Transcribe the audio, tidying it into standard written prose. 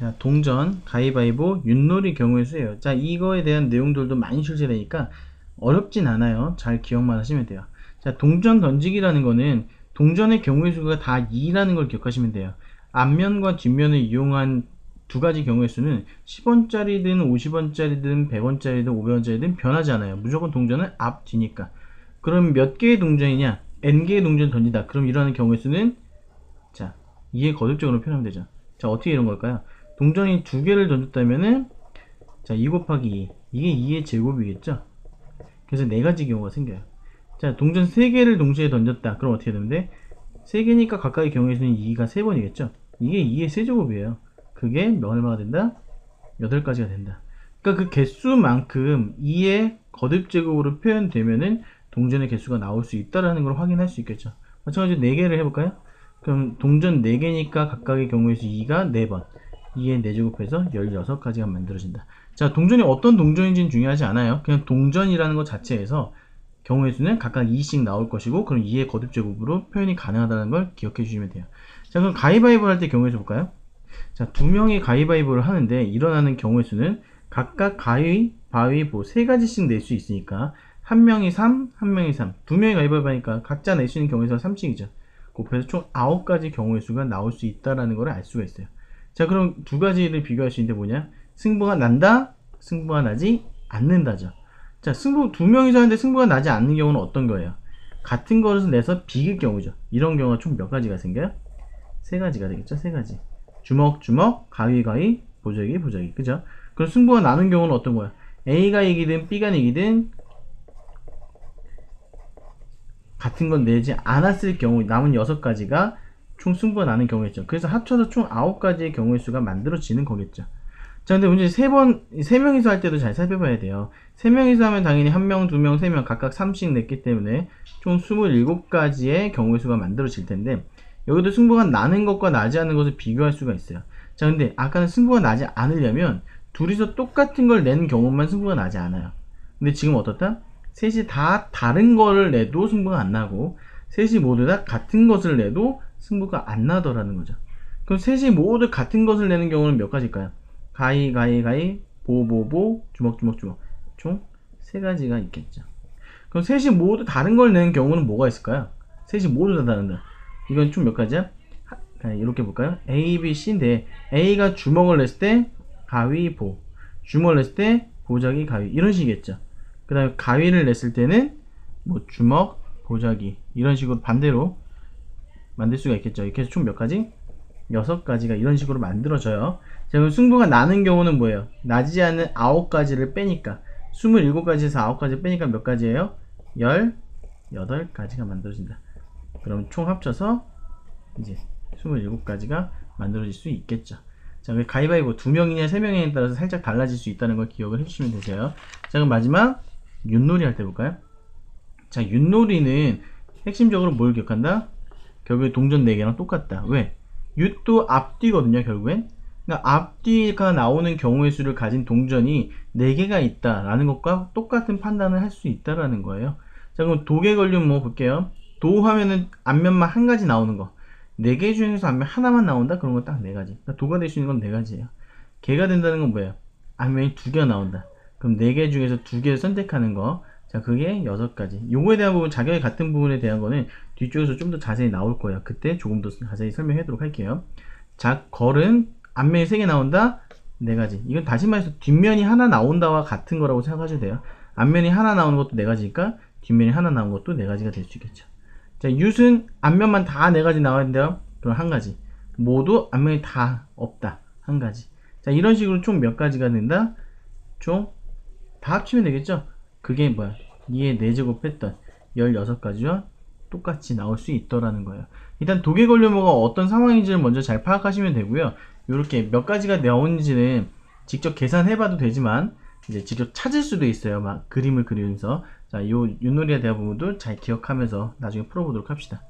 자, 동전, 가위바위보, 윷놀이 경우의 수예요. 자, 이거에 대한 내용들도 많이 출제되니까 어렵진 않아요. 잘 기억만 하시면 돼요. 자, 동전 던지기라는 거는 동전의 경우의 수가 다 2라는 걸 기억하시면 돼요. 앞면과 뒷면을 이용한 두 가지 경우의 수는 10원짜리든 50원짜리든 100원짜리든 500원짜리든 변하지 않아요. 무조건 동전은 앞, 뒤니까. 그럼 몇 개의 동전이냐? n개의 동전을 던진다. 그럼 일어나는 경우의 수는 자, 2의 거듭적으로 표현하면 되죠. 자, 어떻게 이런 걸까요? 동전이 두 개를 던졌다면은 자, 2 곱하기 2 이게 2의 제곱이겠죠. 그래서 네 가지 경우가 생겨요. 자, 동전 3개를 동시에 던졌다. 그럼 어떻게 되는데 3개니까 각각의 경우의 수는 2가 3번이겠죠. 이게 2의 세제곱이에요. 그게 얼마가 된다? 8가지가 된다. 그러니까 그 개수만큼 2의 거듭제곱으로 표현되면은 동전의 개수가 나올 수 있다라는 걸 확인할 수 있겠죠. 마찬가지로 4개를 해볼까요? 그럼 동전 4개니까 각각의 경우의 수 2가 4번 2의 4제곱해서 16가지가 만들어진다. 자, 동전이 어떤 동전인지는 중요하지 않아요. 그냥 동전이라는 것 자체에서 경우의 수는 각각 2씩 나올 것이고 그럼 2의 거듭제곱으로 표현이 가능하다는 걸 기억해 주시면 돼요. 자, 그럼 가위바위보 할 때 경우의 수 볼까요? 자, 두 명이 가위바위보를 하는데 일어나는 경우의 수는 각각 가위바위보 3가지씩 낼 수 있으니까 한 명이 3, 한 명이 3. 두 명이 가위바위보 하니까 각자 낼 수 있는 경우의 수가 3씩이죠. 곱해서 총 9가지 경우의 수가 나올 수 있다라는 걸 알 수가 있어요. 자, 그럼 두 가지를 비교할 수 있는데 뭐냐? 승부가 난다, 승부가 나지 않는다죠. 자, 두 명이서 하는데 승부가 나지 않는 경우는 어떤 거예요? 같은 것을 내서 비길 경우죠. 이런 경우가 총 몇 가지가 생겨요? 3가지가 되겠죠. 3가지. 주먹, 주먹, 가위, 가위, 보자기, 보자기. 그죠? 그럼 승부가 나는 경우는 어떤 거야? A가 이기든 B가 이기든 같은 건 내지 않았을 경우 남은 6가지가 총 승부가 나는 경우였죠. 그래서 합쳐서 총 9가지의 경우의 수가 만들어지는 거겠죠. 자, 근데 문제 3명이서 할 때도 잘 살펴봐야 돼요. 3명이서 하면 당연히 1명, 2명, 3명 각각 3씩 냈기 때문에 총 27가지의 경우의 수가 만들어질 텐데 여기도 승부가 나는 것과 나지 않는 것을 비교할 수가 있어요. 자, 근데 아까는 승부가 나지 않으려면 둘이서 똑같은 걸 낸 경우만 승부가 나지 않아요. 근데 지금 어떻다? 셋이 다 다른 거를 내도 승부가 안 나고 셋이 모두 다 같은 것을 내도 승부가 안 나더라는 거죠. 그럼 셋이 모두 같은 것을 내는 경우는 몇 가지일까요? 가위, 가위, 가위, 보, 보, 보, 주먹, 주먹, 주먹. 총 3가지가 있겠죠. 그럼 셋이 모두 다른 걸 내는 경우는 뭐가 있을까요? 셋이 모두 다 다른다. 이건 총 몇 가지야? 이렇게 볼까요? A, B, C인데 A가 주먹을 냈을 때 가위, 보, 주먹을 냈을 때 보자기, 가위 이런 식이겠죠. 그 다음에 가위를 냈을 때는 뭐 주먹, 보자기 이런 식으로 반대로 만들 수가 있겠죠. 이렇게 해서 총 몇 가지? 6가지가 이런 식으로 만들어져요. 자, 그럼 승부가 나는 경우는 뭐예요? 나지 않은 9가지를 빼니까 27가지에서 9가지 빼니까 몇 가지예요? 18가지가 만들어진다. 그럼 총 합쳐서 이제 27가지가 만들어질 수 있겠죠. 자, 가위바위보 2명이냐 3명이냐에 따라서 살짝 달라질 수 있다는 걸 기억을 해주시면 되세요. 자, 그럼 마지막 윷놀이 할 때 볼까요? 자, 윷놀이는 핵심적으로 뭘 기억한다? 결국에 동전 4개랑 똑같다. 왜? 윷도 앞뒤거든요, 결국엔. 그러니까 앞뒤가 나오는 경우의 수를 가진 동전이 4개가 있다라는 것과 똑같은 판단을 할 수 있다라는 거예요. 자, 그럼 도개 걸림 뭐 볼게요. 도 하면은 앞면만 한 가지 나오는 거. 4개 중에서 앞면 하나만 나온다? 그런 건 딱 4가지. 그러니까 도가 될 수 있는 건 4가지예요. 개가 된다는 건 뭐예요? 앞면이 2개가 나온다. 그럼 4개 중에서 2개를 선택하는 거. 자, 그게 6가지. 요거에 대한 부분, 자격이 같은 부분에 대한 거는 뒤쪽에서 좀 더 자세히 나올 거예요. 그때 조금 더 자세히 설명해 도록 할게요. 자, 걸은 앞면이 3개 나온다? 4가지. 이건 다시 말해서 뒷면이 하나 나온다와 같은 거라고 생각하셔도 돼요. 앞면이 하나 나오는 것도 4가지니까 뒷면이 하나 나온 것도 4가지가 될 수 있겠죠. 자, 윷은 앞면만 다 4가지 나와야 된대요. 그럼 1가지. 모두 앞면이 다 없다. 1가지. 자, 이런 식으로 총 몇 가지가 된다? 총 다 합치면 되겠죠? 그게 뭐야? 2의 4제곱 했던 16가지와 똑같이 나올 수 있더라는 거예요. 일단 도개 걸려모가 어떤 상황인지를 먼저 잘 파악하시면 되고요. 이렇게 몇 가지가 나오는지는 직접 계산해 봐도 되지만 이제 직접 찾을 수도 있어요. 막 그림을 그리면서. 자, 요 윷놀이에 대한 부분도 잘 기억하면서 나중에 풀어보도록 합시다.